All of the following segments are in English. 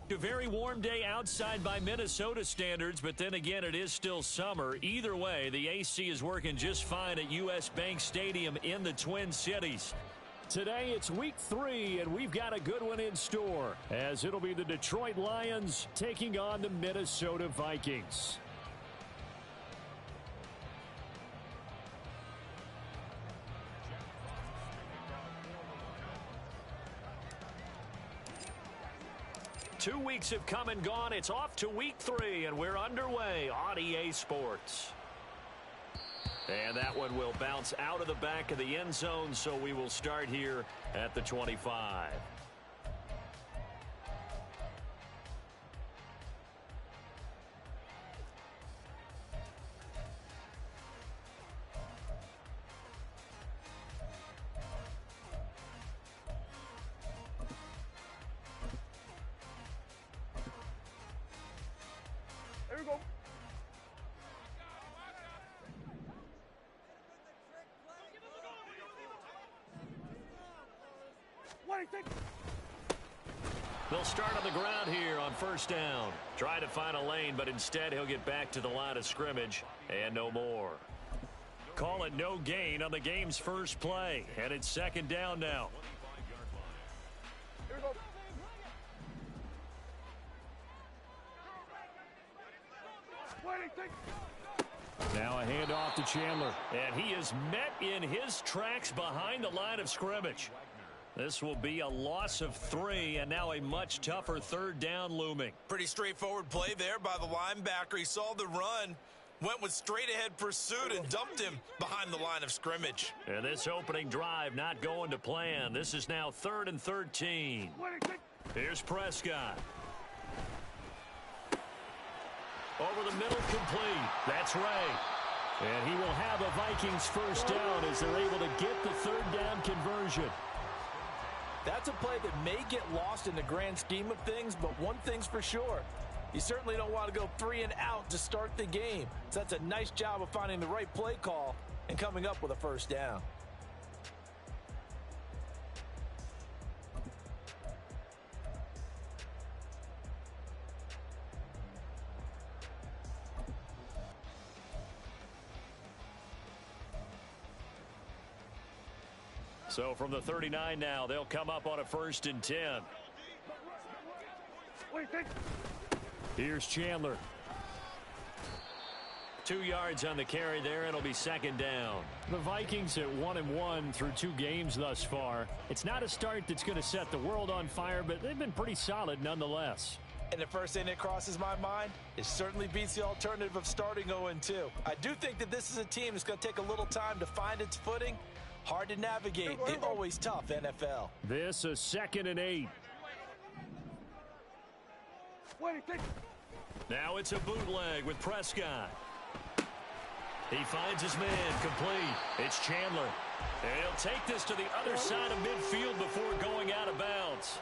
A very warm day outside by Minnesota standards, but then again, it is still summer. Either way, the AC is working just fine at U.S. Bank Stadium in the Twin Cities. Today, it's week 3, and we've got a good one in store, as it'll be the Detroit Lions taking on the Minnesota Vikings. Two weeks have come and gone. It's off to week 3, and we're underway on EA Sports. And that one will bounce out of the back of the end zone, so we will start here at the 25. There we go. They'll start on the ground here on first down. Try to find a lane, but instead he'll get back to the line of scrimmage and no more. Call it no gain on the game's first play, and it's second down now. Here we go. Now a handoff to Chandler, and he is met in his tracks behind the line of scrimmage. This will be a loss of 3, and now a much tougher third down looming. Pretty straightforward play there by the linebacker. He saw the run, went with straight-ahead pursuit, and dumped him behind the line of scrimmage. And this opening drive not going to plan. This is now 3rd and 13. Here's Prescott. Over the middle, complete. That's Ray. And he will have a Vikings first down as they're able to get the third down conversion. That's a play that may get lost in the grand scheme of things, but one thing's for sure. You certainly don't want to go 3 and out to start the game. So that's a nice job of finding the right play call and coming up with a first down. So from the 39 now, they'll come up on a 1st and 10. Here's Chandler. 2 yards on the carry there. It'll be second down. The Vikings at 1-1 through 2 games thus far. It's not a start that's going to set the world on fire, but they've been pretty solid nonetheless. And the first thing that crosses my mind, it certainly beats the alternative of starting 0-2. I do think that this is a team that's going to take a little time to find its footing. Hard to navigate. The always tough NFL. This a 2nd and 8. Now it's a bootleg with Prescott. He finds his man complete. It's Chandler. And he'll take this to the other side of midfield before going out of bounds.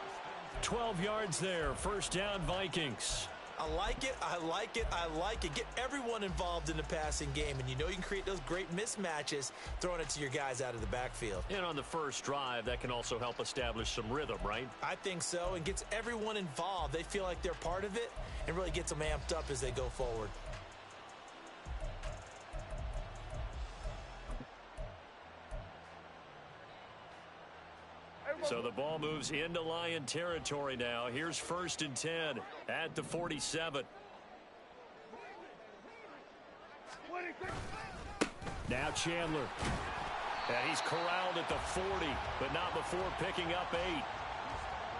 12 yards there. First down, Vikings. I like it, I like it, I like it. Get everyone involved in the passing game, and you know you can create those great mismatches throwing it to your guys out of the backfield. And on the first drive, that can also help establish some rhythm, right? I think so, and gets everyone involved. They feel like they're part of it and really gets them amped up as they go forward. So the ball moves into Lion territory now. Here's 1st and 10 at the 47. Now Chandler. And he's corralled at the 40, but not before picking up 8.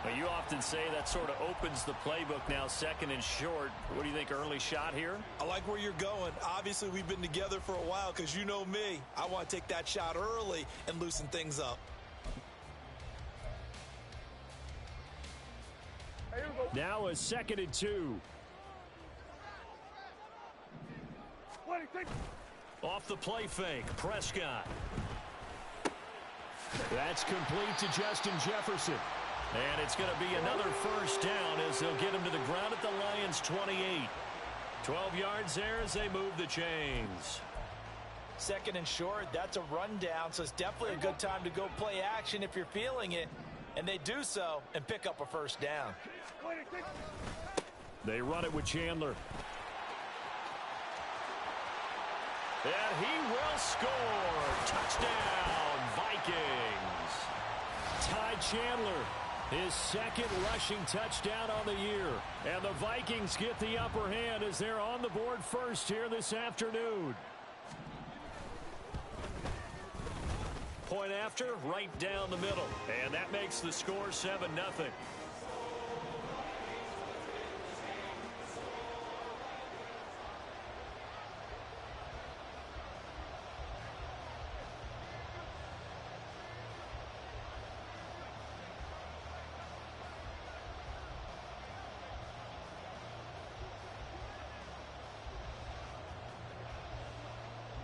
Well, you often say that sort of opens the playbook now, 2nd and short. What do you think, early shot here? I like where you're going. Obviously, we've been together for a while because you know me. I want to take that shot early and loosen things up. Now a 2nd and 2. Off the play fake, Prescott. That's complete to Justin Jefferson. And it's going to be another first down as they'll get him to the ground at the Lions' 28. 12 yards there as they move the chains. 2nd and short, that's a rundown, so it's definitely a good time to go play action if you're feeling it. And they do so and pick up a first down. They run it with Chandler. And he will score. Touchdown, Vikings. Ty Chandler, his second rushing touchdown on the year. And the Vikings get the upper hand as they're on the board first here this afternoon. Point after, right down the middle. And that makes the score 7-0.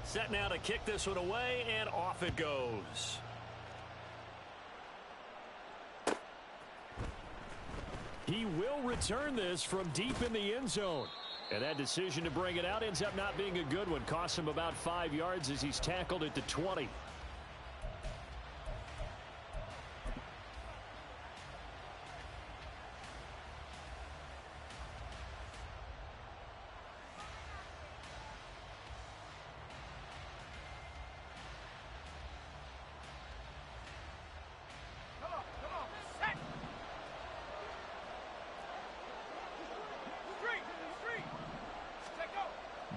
Set now to kick this one away, and off it goes. He will return this from deep in the end zone. And that decision to bring it out ends up not being a good one. Costs him about 5 yards as he's tackled at the 20.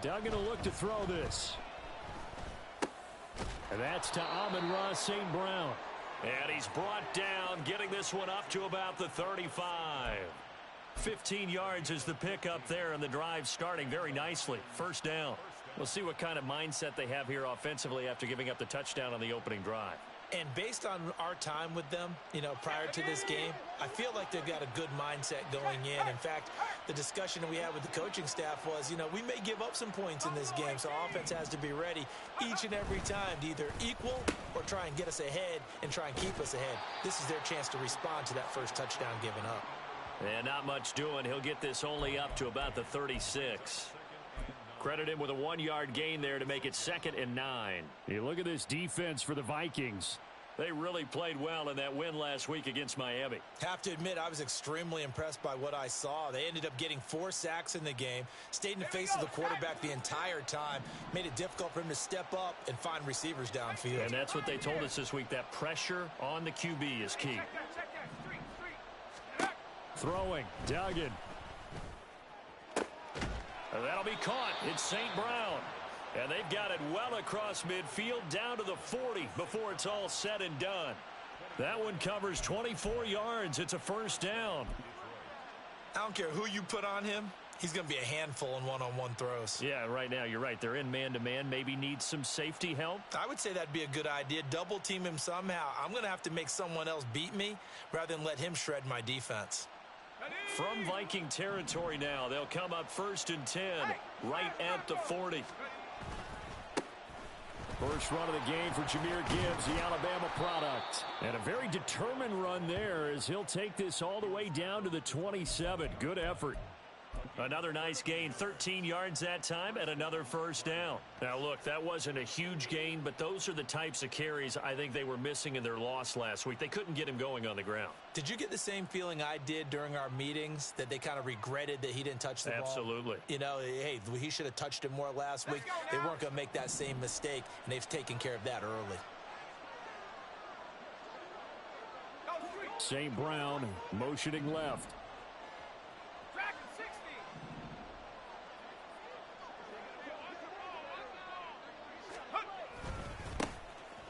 Duggan will look to throw this. And that's to Amon-Ra St. Brown. And he's brought down, getting this one up to about the 35. 15 yards is the pickup there, and the drive starting very nicely. First down. We'll see what kind of mindset they have here offensively after giving up the touchdown on the opening drive. And based on our time with them, prior to this game, I feel like they've got a good mindset going in. In fact, the discussion that we had with the coaching staff was, we may give up some points in this game, so offense has to be ready each and every time to either equal or try and get us ahead and try and keep us ahead. This is their chance to respond to that first touchdown given up. And not much doing. He'll get this only up to about the 36. Credit him with a 1-yard gain there to make it 2nd and 9. You look at this defense for the Vikings. They really played well in that win last week against Miami. Have to admit, I was extremely impressed by what I saw. They ended up getting 4 sacks in the game, stayed in the face of the quarterback the entire time, made it difficult for him to step up and find receivers downfield. And that's what they told us this week, that pressure on the QB is key. Throwing, Duggan. And that'll be caught. It's St. Brown. And they've got it well across midfield down to the 40 before it's all said and done. That one covers 24 yards. It's a first down. I don't care who you put on him. He's going to be a handful in one-on-one throws. Yeah, right now you're right. They're in man-to-man. Maybe need some safety help. I would say that'd be a good idea. Double team him somehow. I'm going to have to make someone else beat me rather than let him shred my defense. From Viking territory now, they'll come up 1st and 10, right at the 40. First run of the game for Jahmyr Gibbs, the Alabama product. And a very determined run there as he'll take this all the way down to the 27. Good effort. Another nice gain, 13 yards that time, and another first down. Now, look, that wasn't a huge gain, but those are the types of carries I think they were missing in their loss last week. They couldn't get him going on the ground. Did you get the same feeling I did during our meetings, that they kind of regretted that he didn't touch the ball? Absolutely. Hey, he should have touched it more last week. They weren't going to make that same mistake, and they've taken care of that early. St. Brown motioning left.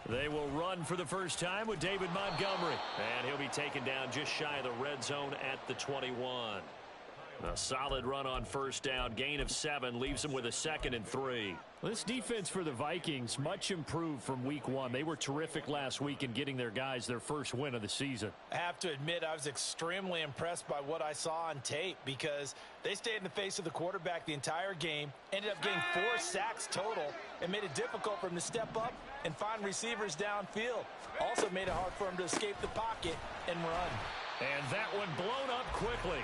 They will run for the first time with David Montgomery. And he'll be taken down just shy of the red zone at the 21. A solid run on first down. Gain of 7 leaves them with a 2nd and 3. This defense for the Vikings, much improved from week 1. They were terrific last week in getting their guys their first win of the season. I have to admit, I was extremely impressed by what I saw on tape because they stayed in the face of the quarterback the entire game, ended up getting 4 sacks total, and made it difficult for him to step up and find receivers downfield. Also made it hard for him to escape the pocket and run. And that one blown up quickly.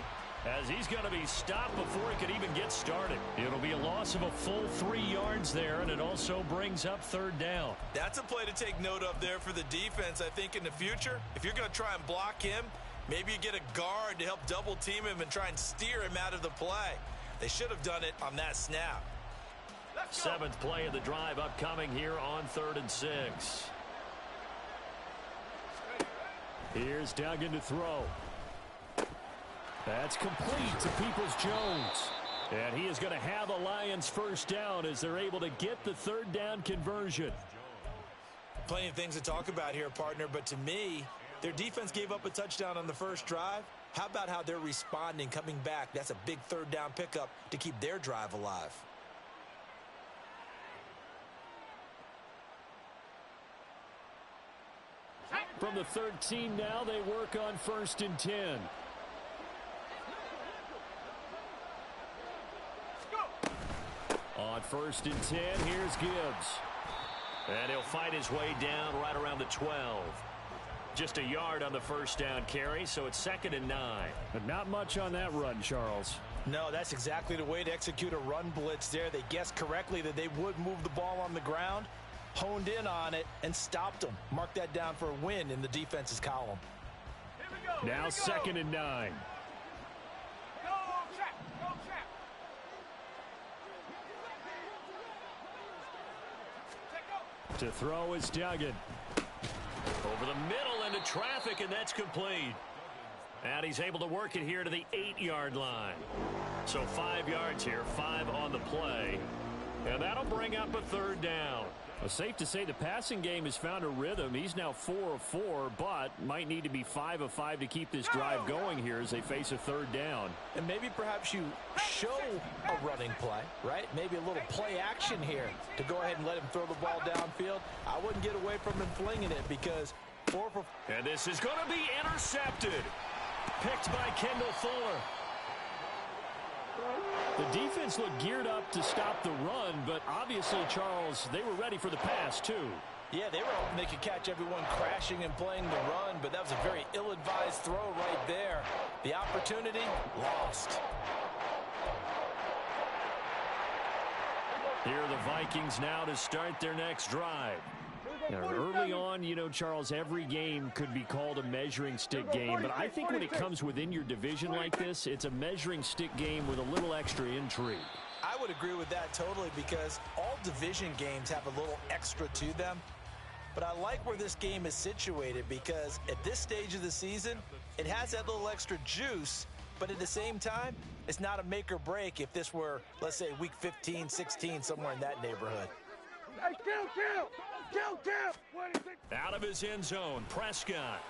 as he's going to be stopped before he could even get started. It'll be a loss of a full 3 yards there, and it also brings up third down. That's a play to take note of there for the defense. I think in the future, if you're going to try and block him, maybe you get a guard to help double team him and try and steer him out of the play. They should have done it on that snap. 7th play of the drive upcoming here on 3rd and 6. Here's Duggan to throw. That's complete to Peoples-Jones. And he is going to have a Lions first down as they're able to get the 3rd down conversion. Plenty of things to talk about here, partner, but to me, their defense gave up a touchdown on the first drive. How about how they're responding, coming back? That's a big 3rd down pickup to keep their drive alive. From the 13 now, they work on 1st and 10. On 1st and 10, here's Gibbs. And he'll fight his way down right around the 12. Just a yard on the first down carry, so it's 2nd and 9. But not much on that run, Charles. No, that's exactly the way to execute a run blitz there. They guessed correctly that they would move the ball on the ground, honed in on it, and stopped them. Mark that down for a win in the defense's column. Now 2nd and 9. To throw is Duggan. Over the middle into traffic, and that's complete. And he's able to work it here to the 8-yard line. So 5 yards here, 5 on the play. And that'll bring up a 3rd down. Well, safe to say the passing game has found a rhythm. He's now 4 of 4, but might need to be 5 of 5 to keep this drive going here as they face a 3rd down. And maybe perhaps you show a running play, right? Maybe a little play action here to go ahead and let him throw the ball downfield. I wouldn't get away from him flinging it because 4 for... And this is going to be intercepted. Picked by Kendall Fuller. The defense looked geared up to stop the run, but obviously, Charles, they were ready for the pass, too. Yeah, they were hoping they could catch everyone crashing and playing the run, but that was a very ill-advised throw right there. The opportunity, lost. Here are the Vikings now to start their next drive. Now, early on, you know, Charles, every game could be called a measuring stick game, but I think when it comes within your division like this, it's a measuring stick game with a little extra intrigue. I would agree with that totally because all division games have a little extra to them. But I like where this game is situated because at this stage of the season, it has that little extra juice, but at the same time, it's not a make or break if this were, let's say, week 15, 16, somewhere in that neighborhood. Hey, kill! Out of his end zone, Prescott.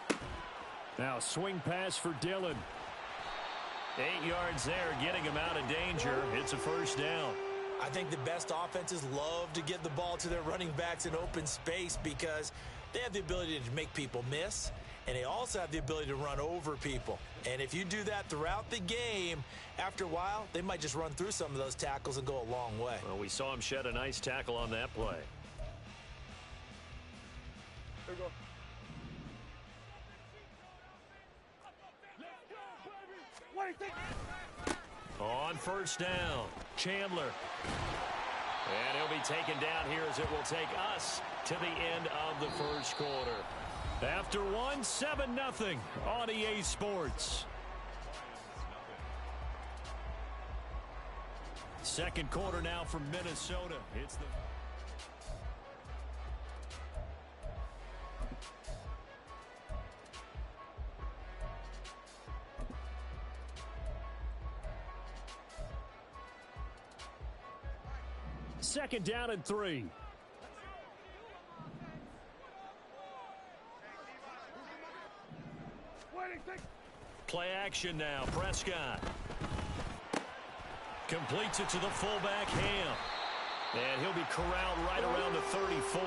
Now swing pass for Dillon. 8 yards there, getting him out of danger. It's a first down. I think the best offenses love to get the ball to their running backs in open space because they have the ability to make people miss, and they also have the ability to run over people. And if you do that throughout the game, after a while, they might just run through some of those tackles and go a long way. Well, we saw him shed a nice tackle on that play. Here we go. What do you think? On first down, Chandler. And he'll be taken down here as it will take us to the end of the first quarter. After 7-0 on EA Sports. Second quarter now from Minnesota. It's the... Second down and 3. Play action now. Prescott completes it to the fullback, Ham. And he'll be corralled right around the 34.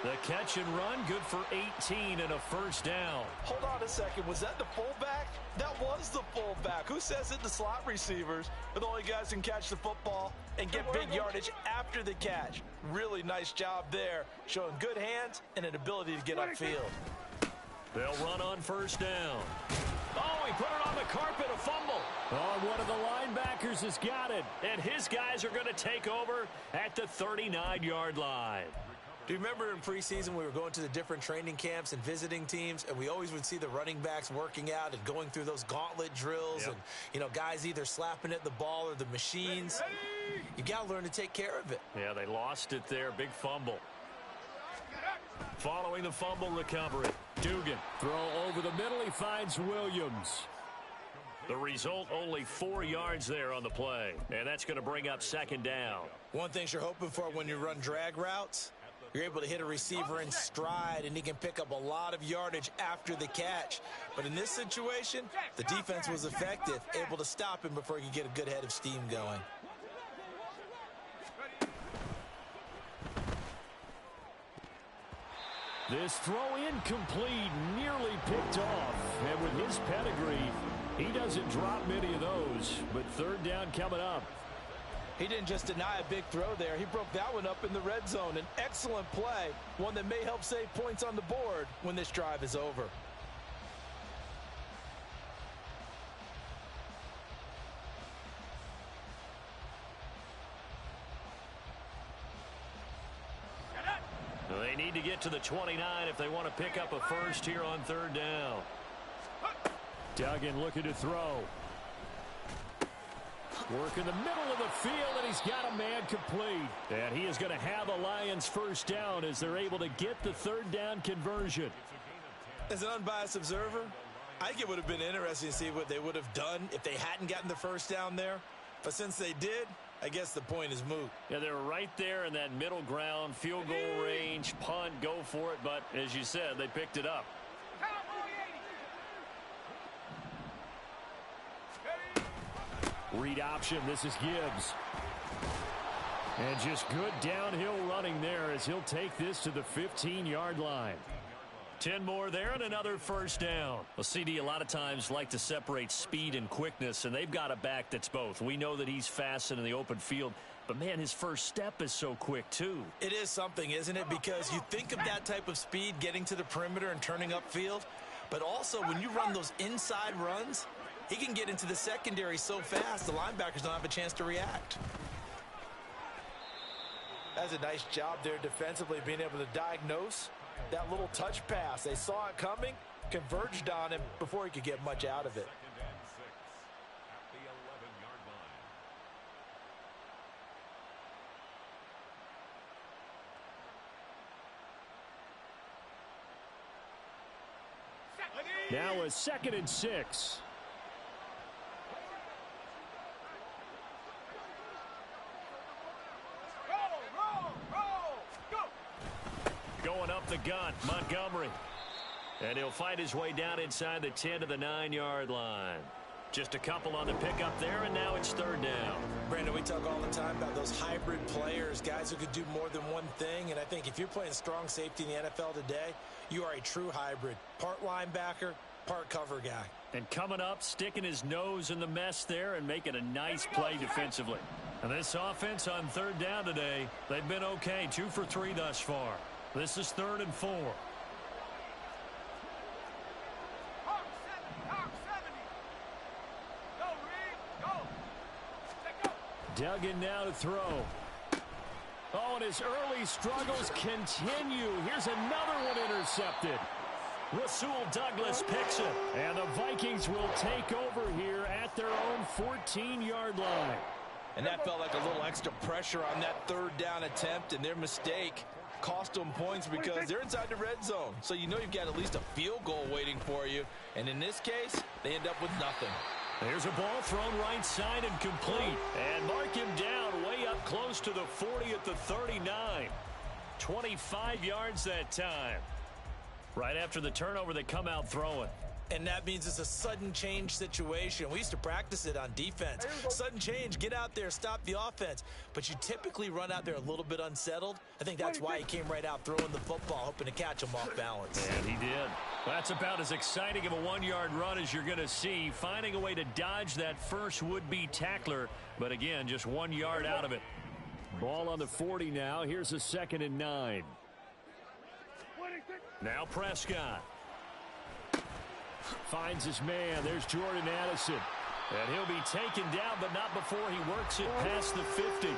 The catch and run, good for 18 and a first down. Hold on a second. Was that the fullback? That was the fullback. Who says it? The slot receivers are the only guys who can catch the football and get big yardage after the catch. Really nice job there, showing good hands and an ability to get upfield. They'll run on first down. Oh, he put it on the carpet, a fumble. Oh, one of the linebackers has got it. And his guys are going to take over at the 39-yard line. Do you remember in preseason we were going to the different training camps and visiting teams, and we always would see the running backs working out and going through those gauntlet drills and, you know, guys either slapping at the ball or the machines. You got to learn to take care of it. Yeah, they lost it there. Big fumble. Following the fumble recovery, Dugan. Throw over the middle. He finds Williams. The result, only 4 yards there on the play. And that's going to bring up second down. One thing you're hoping for when you run drag routes, you're able to hit a receiver in stride, and he can pick up a lot of yardage after the catch. But in this situation, the defense was effective, able to stop him before he could get a good head of steam going. This throw incomplete, nearly picked off. And with his pedigree, he doesn't drop many of those. But third down coming up. He didn't just deny a big throw there. He broke that one up in the red zone. An excellent play, one that may help save points on the board when this drive is over. They need to get to the 29 if they want to pick up a first here on third down. Duggan looking to throw. Work in the middle of the field, and he's got a man complete. And he is going to have the Lions first down as they're able to get the third down conversion. As an unbiased observer, I think it would have been interesting to see what they would have done if they hadn't gotten the first down there. But since they did, I guess the point is moot. Yeah, they were right there in that middle ground, field goal range, punt, go for it. But as you said, they picked it up. Read option. This is Gibbs. And just good downhill running there as he'll take this to the 15-yard line. 10 more there and another first down. Well, CD a lot of times like to separate speed and quickness, and they've got a back that's both. We know that he's fast in the open field, but, man, his first step is so quick, too. It is something, isn't it? Because you think of that type of speed getting to the perimeter and turning upfield, but also when you run those inside runs, he can get into the secondary so fast the linebackers don't have a chance to react. That's a nice job there defensively, being able to diagnose that little touch pass. They saw it coming, converged on him before he could get much out of it. Now a 2nd and 6. Going up the gut, Montgomery. And he'll find his way down inside the 10 to the 9-yard line. Just a couple on the pickup there, and now it's third down. Brandon, we talk all the time about those hybrid players, guys who could do more than one thing. And I think if you're playing strong safety in the NFL today, you are a true hybrid. Part linebacker, part cover guy. And coming up, sticking his nose in the mess there and making a nice play defensively. And this offense on third down today, they've been okay. 2 for 3 thus far. This is 3rd and 4. Duggan now to throw. Oh, and his early struggles continue. Here's another one intercepted. Rasul Douglas picks it. And the Vikings will take over here at their own 14-yard line. And that felt like a little extra pressure on that third down attempt, and their mistake cost them points because they're inside the red zone. So you know you've got at least a field goal waiting for you. And in this case, they end up with nothing. There's a ball thrown right side and complete. And mark him down way up close to the 40 at the 39. 25 yards that time. Right after the turnover, they come out throwing. And that means it's a sudden change situation. We used to practice it on defense. Sudden change, get out there, stop the offense. But you typically run out there a little bit unsettled. I think that's why he came right out throwing the football, hoping to catch him off balance. And he did. That's about as exciting of a 1-yard run as you're going to see. Finding a way to dodge that first would-be tackler. But again, just 1 yard out of it. Ball on the 40 now. Here's a 2nd and 9. Now Prescott. Finds his man. There's Jordan Addison. And he'll be taken down, but not before he works it past the 50.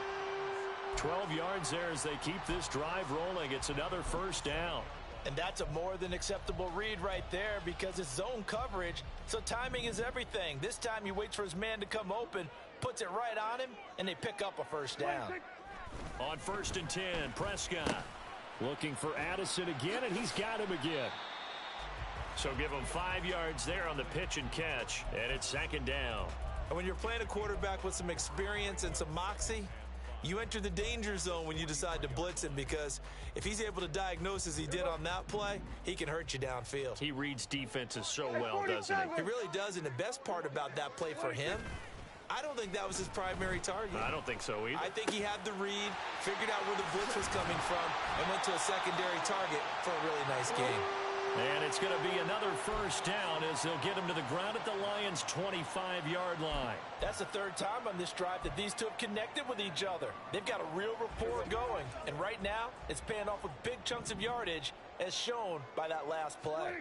12 yards there as they keep this drive rolling. It's another first down. And that's a more than acceptable read right there because it's zone coverage, so timing is everything. This time he waits for his man to come open, puts it right on him, and they pick up a first down. On 1st and 10, Prescott. Looking for Addison again, and he's got him again. So give him 5 yards there on the pitch and catch, and it's 2nd down. And when you're playing a quarterback with some experience and some moxie, you enter the danger zone when you decide to blitz him because if he's able to diagnose as he did on that play, he can hurt you downfield. He reads defenses so well, doesn't he? He really does, and the best part about that play for him, I don't think that was his primary target. I don't think so either. I think he had the read, figured out where the blitz was coming from, and went to a secondary target for a really nice game. And it's going to be another first down as they'll get him to the ground at the Lions' 25-yard line. That's the third time on this drive that these two have connected with each other. They've got a real rapport going, and right now it's paying off with big chunks of yardage as shown by that last play.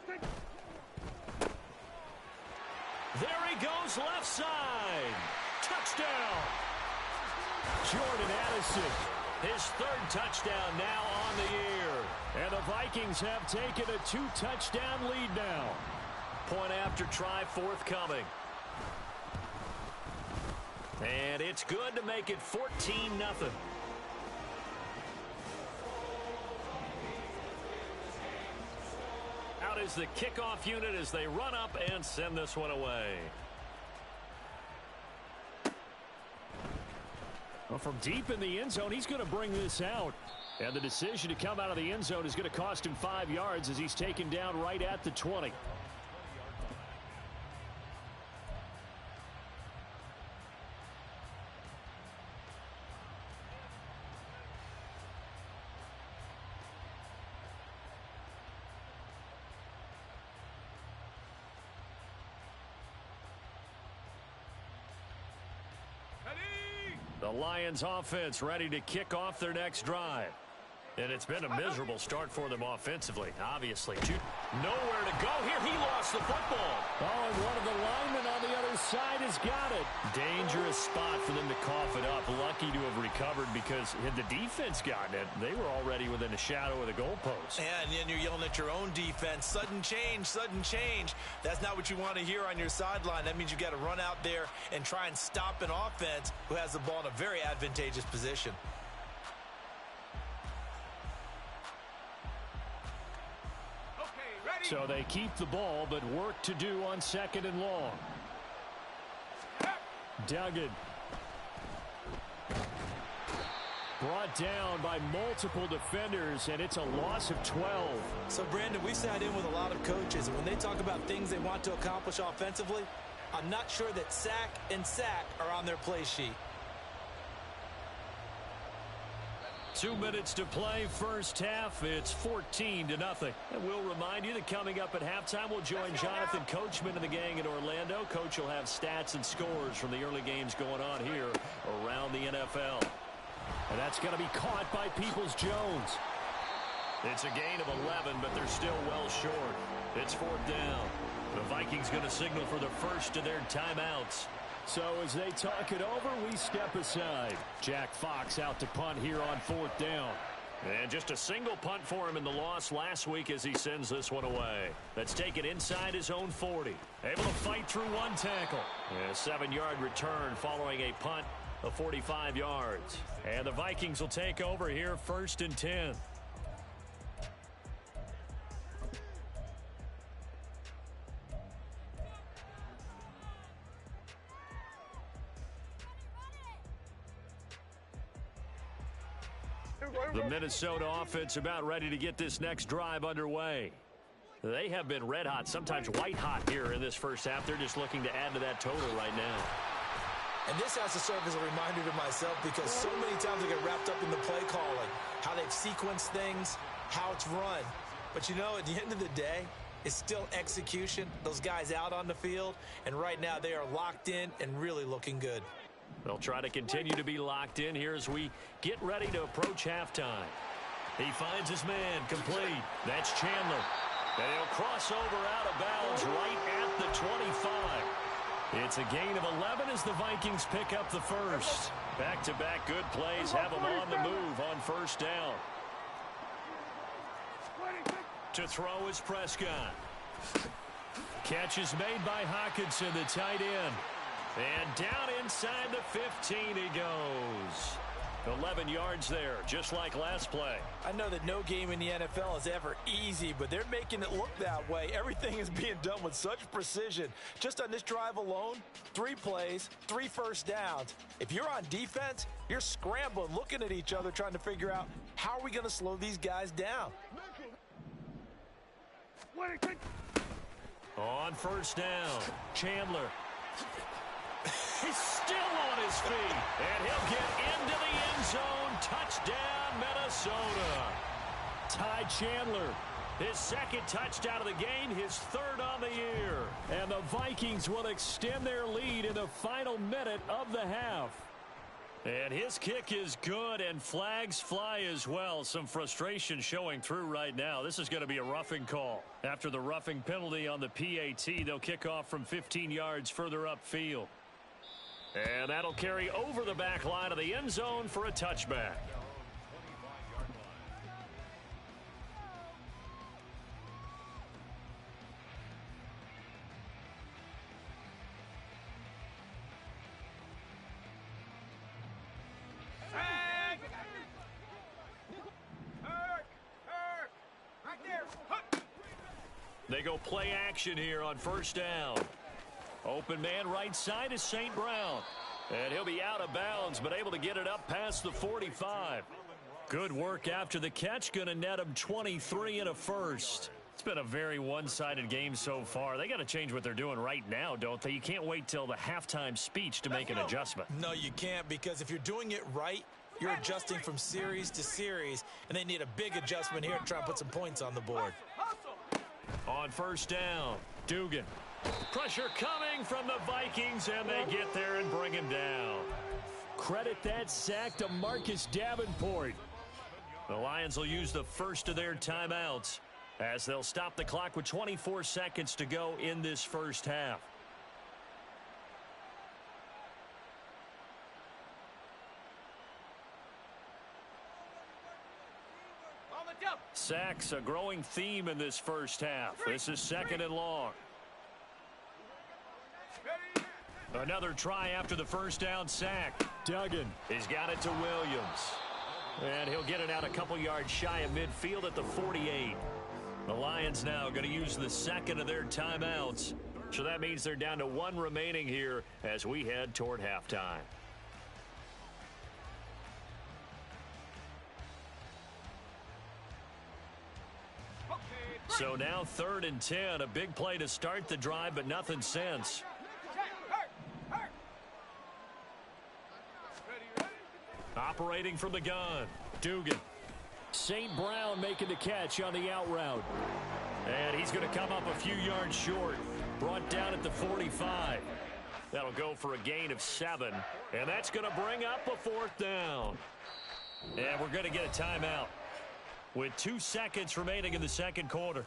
There he goes left side. Touchdown. Jordan Addison. His 3rd touchdown now on the year. And the Vikings have taken a 2-touchdown lead now. Point after try forthcoming. And it's good to make it 14-0. Out is the kickoff unit as they run up and send this one away. Well, from deep in the end zone, he's going to bring this out. And the decision to come out of the end zone is going to cost him 5 yards as he's taken down right at the 20. The Lions offense ready to kick off their next drive. And it's been a miserable start for them offensively, obviously. Nowhere to go here. He lost the football. Oh, and one of the linemen on the other side has got it. Dangerous spot for them to cough it up. Lucky to have recovered because had the defense gotten it, they were already within a shadow of the goalpost. And then you're yelling at your own defense. Sudden change, sudden change. That's not what you want to hear on your sideline. That means you got to run out there and try and stop an offense who has the ball in a very advantageous position. So they keep the ball, but work to do on 2nd and long. Duggan. Brought down by multiple defenders, and it's a loss of 12. So, Brandon, we sat in with a lot of coaches, and when they talk about things they want to accomplish offensively, I'm not sure that sack and sack are on their play sheet. 2 minutes to play, first half. It's 14-0. And we'll remind you that coming up at halftime, we'll join Jonathan Coachman and the gang in Orlando. Coach will have stats and scores from the early games going on here around the NFL. And that's going to be caught by Peoples-Jones. It's a gain of 11, but they're still well short. It's 4th down. The Vikings going to signal for the first of their timeouts. So as they talk it over, we step aside. Jack Fox out to punt here on 4th down. And just a single punt for him in the loss last week as he sends this one away. That's taken inside his own 40. Able to fight through one tackle. And a 7-yard return following a punt of 45 yards. And the Vikings will take over here 1st and 10. The Minnesota offense about ready to get this next drive underway. They have been red hot, sometimes white hot here in this first half. They're just looking to add to that total right now. And this has to serve as a reminder to myself because so many times I get wrapped up in the play calling, how they've sequenced things, how it's run. But, you know, at the end of the day, it's still execution. Those guys out on the field, and right now they are locked in and really looking good. They'll try to continue to be locked in here as we get ready to approach halftime. He finds his man complete. That's Chandler. And he'll cross over out of bounds right at the 25. It's a gain of 11 as the Vikings pick up the first. Back-to-back good plays have them on the move on first down. To throw is Prescott. Catch is made by Hockenson, the tight end. And down inside the 15 he goes. 11 yards there, just like last play. I know that no game in the NFL is ever easy, but they're making it look that way. Everything is being done with such precision. Just on this drive alone, 3 plays, 3 first downs. If you're on defense, you're scrambling, looking at each other, trying to figure out how are we going to slow these guys down. On first down, Chandler. He's still on his feet, and he'll get into the end zone. Touchdown, Minnesota. Ty Chandler, His second touchdown of the game, his third on the year. and the Vikings will extend their lead in the final minute of the half. And his kick is good, and flags fly as well. Some frustration showing through right now. This is going to be a roughing call. After the roughing penalty on the PAT, they'll kick off from 15 yards further upfield. And that'll carry over the back line of the end zone for a touchback. They go play action here on first down. Open man right side is St. Brown. And he'll be out of bounds, but able to get it up past the 45. Good work after the catch. Going to net him 23 and a first. It's been a very one-sided game so far. They got to change what they're doing right now, don't they? You can't wait till the halftime speech to make an adjustment. No, you can't, because if you're doing it right, you're adjusting from series to series, and they need a big adjustment here to try and put some points on the board. On first down, Dugan. Pressure coming from the Vikings, and they get there and bring him down. Credit that sack to Marcus Davenport. The Lions will use the first of their timeouts as they'll stop the clock with 24 seconds to go in this first half. Sacks, a growing theme in this first half. This is second and long. Another try after the first down sack. Duggan. He's got it to Williams. And he'll get it out a couple yards shy of midfield at the 48. The Lions now going to use the second of their timeouts. So that means they're down to 1 remaining here as we head toward halftime. So now 3rd and 10. A big play to start the drive, but nothing since. Operating from the gun, Dugan. St. Brown making the catch on the out route. And he's going to come up a few yards short. Brought down at the 45. That'll go for a gain of 7. And that's going to bring up a 4th down. And we're going to get a timeout with 2 seconds remaining in the second quarter.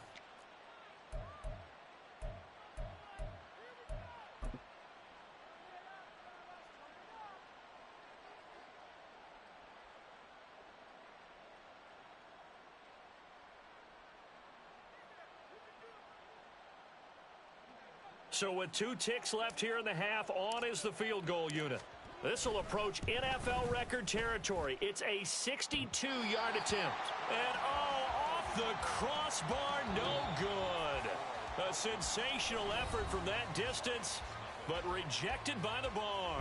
So with 2 ticks left here in the half, on is the field goal unit. This will approach NFL record territory. It's a 62-yard attempt. And, off the crossbar, no good. A sensational effort from that distance, but rejected by the bar.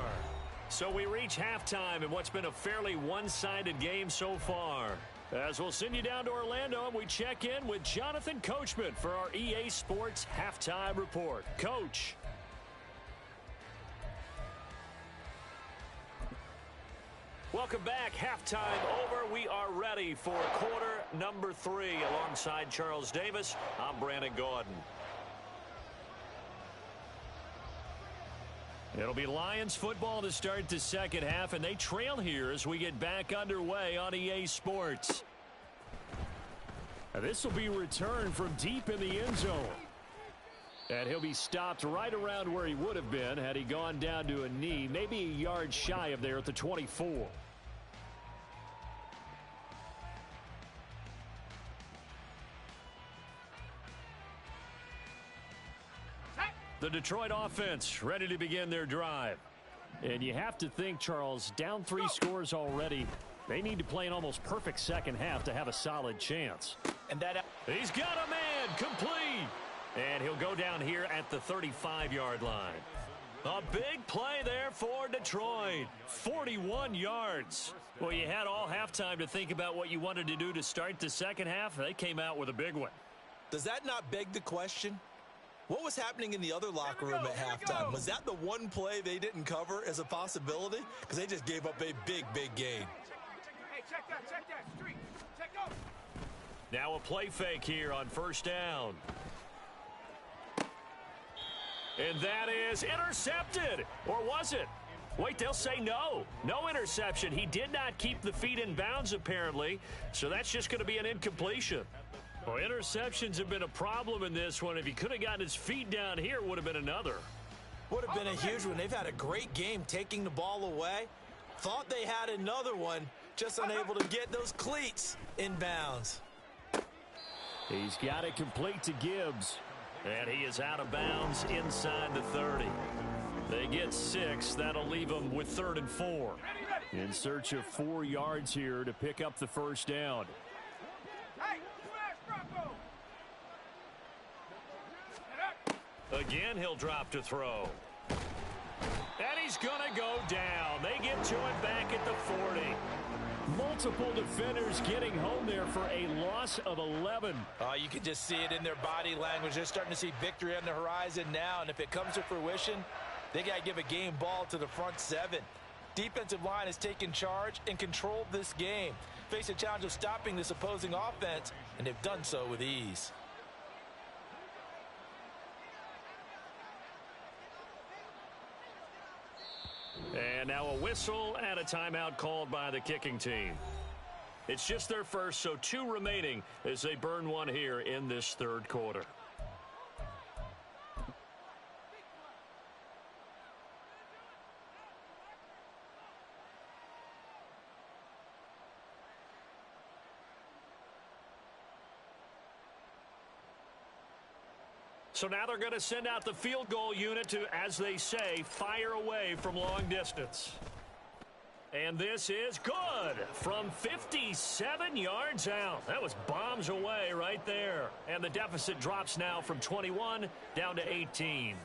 So we reach halftime in what's been a fairly one-sided game so far. As we'll send you down to Orlando, and we check in with Jonathan Coachman for our EA Sports Halftime Report. Coach. Welcome back. Halftime over. We are ready for quarter number 3. Alongside Charles Davis, I'm Brandon Gaudin. It'll be Lions football to start the second half, and they trail here as we get back underway on EA Sports. This will be returned from deep in the end zone. And he'll be stopped right around where he would have been had he gone down to a knee, maybe a yard shy of there at the 24. The Detroit offense ready to begin their drive. And you have to think, Charles, down 3 scores already. They need to play an almost perfect second half to have a solid chance. And that he's got a man complete. And he'll go down here at the 35-yard line. A big play there for Detroit. 41 yards. Well, you had all halftime to think about what you wanted to do to start the second half. They came out with a big one. Does that not beg the question? What was happening in the other locker room at halftime? Was that the one play they didn't cover as a possibility? Because they just gave up a big, big gain. Hey, check that, street. Check up. Now a play fake here on first down. And that is intercepted. Or was it? Wait, they'll say no. No interception. He did not keep the feet in bounds, apparently. So that's just going to be an incompletion. Well, interceptions have been a problem in this one. If he could have gotten his feet down here, it would have been another. Would have been a huge one. They've had a great game taking the ball away. Thought they had another one, just unable to get those cleats in bounds. He's got it complete to Gibbs. And he is out of bounds inside the 30. They get 6. That'll leave them with 3rd and 4. In search of 4 yards here to pick up the first down. Hey, smash, Bronco. Again, he'll drop to throw. And he's going to go down. They get to it back at the 40. Multiple defenders getting home there for a loss of 11. You can just see it in their body language. They're starting to see victory on the horizon now, and if it comes to fruition, they got to give a game ball to the front 7. Defensive line has taken charge and controlled this game. Face a challenge of stopping this opposing offense, and they've done so with ease. And now a whistle and a timeout called by the kicking team. It's just their first, so 2 remaining as they burn one here in this 3rd quarter. So now they're going to send out the field goal unit to, as they say, fire away from long distance. And this is good from 57 yards out. That was bombs away right there. And the deficit drops now from 21 down to 18.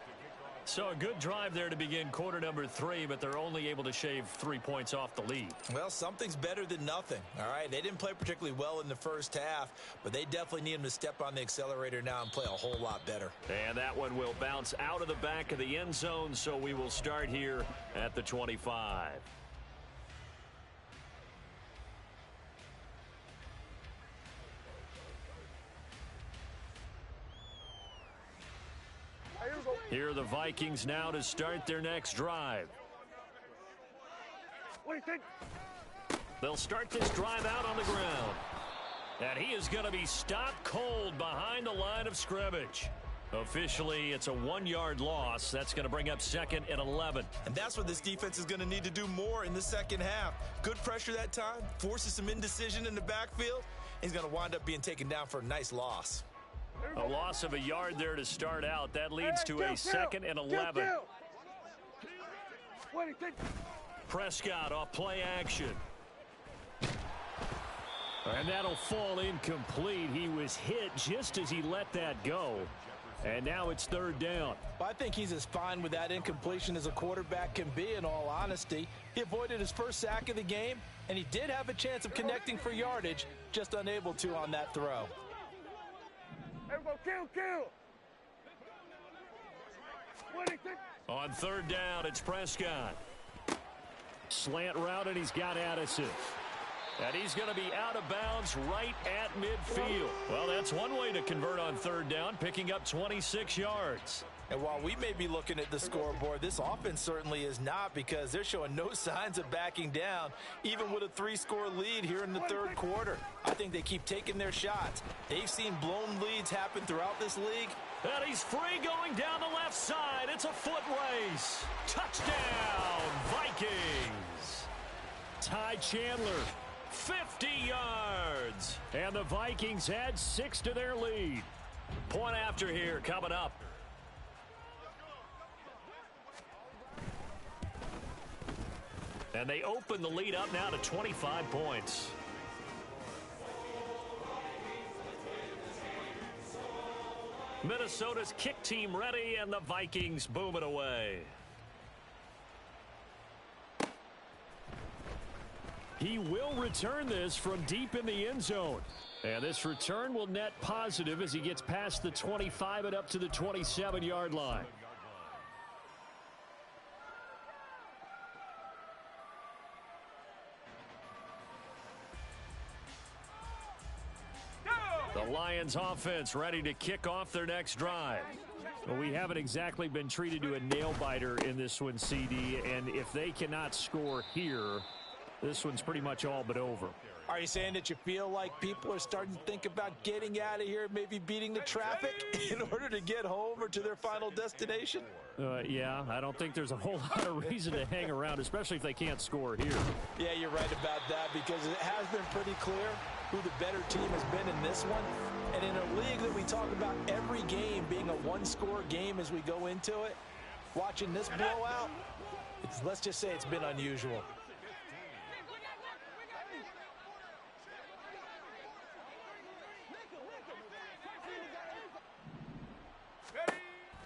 So a good drive there to begin quarter number 3, but they're only able to shave 3 points off the lead. Well, something's better than nothing, all right? They didn't play particularly well in the first half, but they definitely need them to step on the accelerator now and play a whole lot better. And that one will bounce out of the back of the end zone, so we will start here at the 25. Here are the Vikings now to start their next drive. What do you think? They'll start this drive out on the ground. And he is going to be stopped cold behind the line of scrimmage. Officially, it's a 1-yard loss. That's going to bring up 2nd and 11. And that's what this defense is going to need to do more in the second half. Good pressure that time, forces some indecision in the backfield. He's going to wind up being taken down for a nice loss. A loss of a yard there to start out. That leads to a 2nd and 11. What do you think? Prescott off play action. And that'll fall incomplete. He was hit just as he let that go. And now it's 3rd down. I think he's as fine with that incompletion as a quarterback can be, in all honesty. He avoided his first sack of the game, and he did have a chance of connecting for yardage, just unable to on that throw. Everybody kill. What do you think? On 3rd down, it's Prescott. Slant route, and he's got Addison. And he's going to be out of bounds right at midfield. Well, that's one way to convert on 3rd down, picking up 26 yards. And while we may be looking at the scoreboard, this offense certainly is not, because they're showing no signs of backing down, even with a 3-score lead here in the 3rd quarter. I think they keep taking their shots. They've seen blown leads happen throughout this league, And he's free going down the left side. It's a foot race. Touchdown, Vikings. Ty Chandler, 50 yards. And the Vikings add 6 to their lead. Point after here coming up. And they open the lead up now to 25 points. Minnesota's kick team ready, and the Vikings boom it away. He will return this from deep in the end zone. And this return will net positive as he gets past the 25 and up to the 27-yard line. The Lions offense ready to kick off their next drive. Well, we haven't exactly been treated to a nail-biter in this one, CD, and if they cannot score here, this one's pretty much all but over. Are you saying that you feel like people are starting to think about getting out of here, maybe beating the traffic in order to get home or to their final destination? Yeah, I don't think there's a whole lot of reason to hang around, especially if they can't score here. Yeah, you're right about that because it has been pretty clear who the better team has been in this one. And in a league that we talk about every game being a one-score game as we go into it, watching this blowout, let's just say it's been unusual.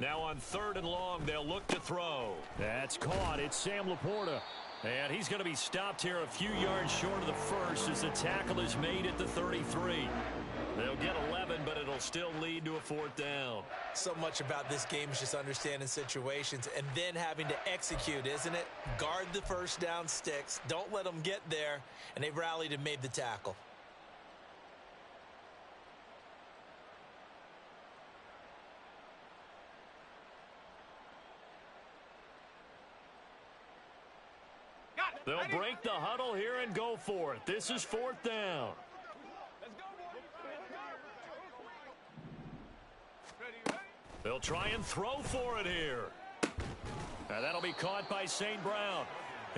Now on 3rd and long, they'll look to throw. That's caught. It's Sam Laporta. And he's going to be stopped here a few yards short of the first as the tackle is made at the 33. They'll get 11, but it'll still lead to a 4th down. So much about this game is just understanding situations and then having to execute, isn't it? Guard the first down sticks. Don't let them get there. And they rallied and made the tackle. They'll break the huddle here and go for it. This is 4th down. They'll try and throw for it here. And that'll be caught by St. Brown.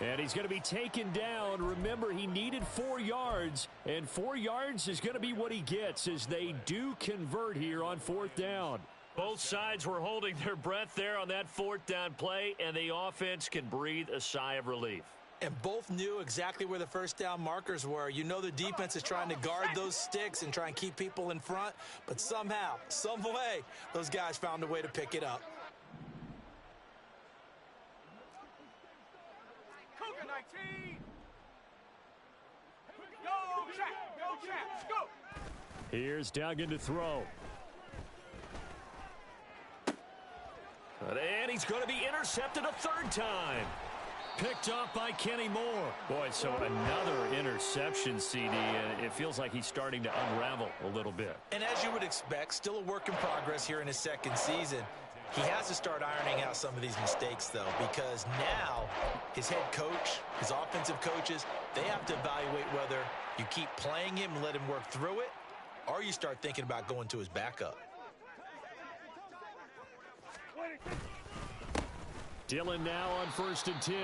And he's going to be taken down. Remember, he needed 4 yards, and 4 yards is going to be what he gets as they do convert here on 4th down. Both sides were holding their breath there on that 4th down play, and the offense can breathe a sigh of relief. And both knew exactly where the first down markers were. You know the defense is trying to guard those sticks and try and keep people in front, but somehow, some way, those guys found a way to pick it up. Cougar 19. Go, Jack, go. Here's Duggan to throw. And he's going to be intercepted a 3rd time. Picked off by Kenny Moore. Boy, so another interception, CD, and it feels like he's starting to unravel a little bit. And as you would expect, still a work in progress here in his 2nd season. He has to start ironing out some of these mistakes, though, because now his head coach, his offensive coaches, they have to evaluate whether you keep playing him and let him work through it, or you start thinking about going to his backup. Dillon now on 1st and 10.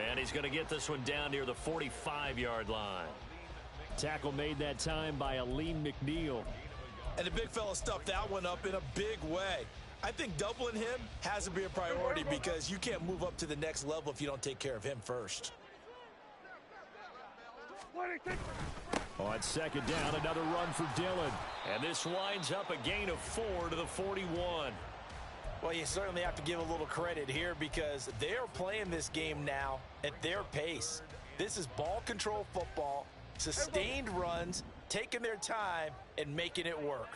And he's going to get this one down near the 45-yard line. Tackle made that time by Aleem McNeil. And the big fella stuffed that one up in a big way. I think doubling him has to be a priority because you can't move up to the next level if you don't take care of him first. On 2nd down, another run for Dillon. And this winds up a gain of 4 to the 41. Well, you certainly have to give a little credit here because they're playing this game now at their pace. This is ball control football, sustained runs, taking their time, and making it work.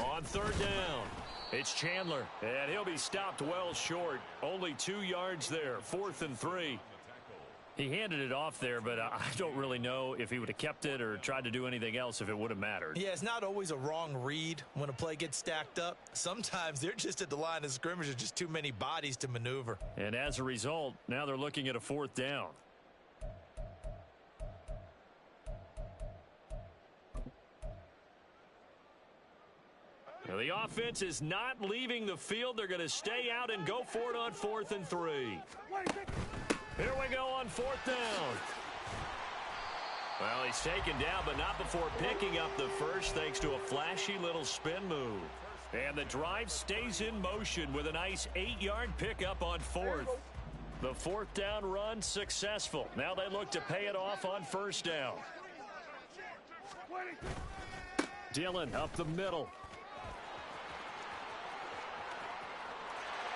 On 3rd down, it's Chandler, and he'll be stopped well short. Only 2 yards there, 4th and 3. He handed it off there, but I don't really know if he would have kept it or tried to do anything else if it would have mattered. Yeah, it's not always a wrong read when a play gets stacked up. Sometimes they're just at the line of scrimmage. There's just too many bodies to maneuver. And as a result, now they're looking at a 4th down. Well, the offense is not leaving the field. They're going to stay out and go for it on 4th and 3. Here we go on 4th down. Well, he's taken down, but not before picking up the first thanks to a flashy little spin move. And the drive stays in motion with a nice 8-yard pickup on 4th. The 4th down run successful. Now they look to pay it off on 1st down. Dillon up the middle.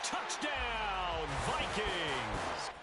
Touchdown, Vikings!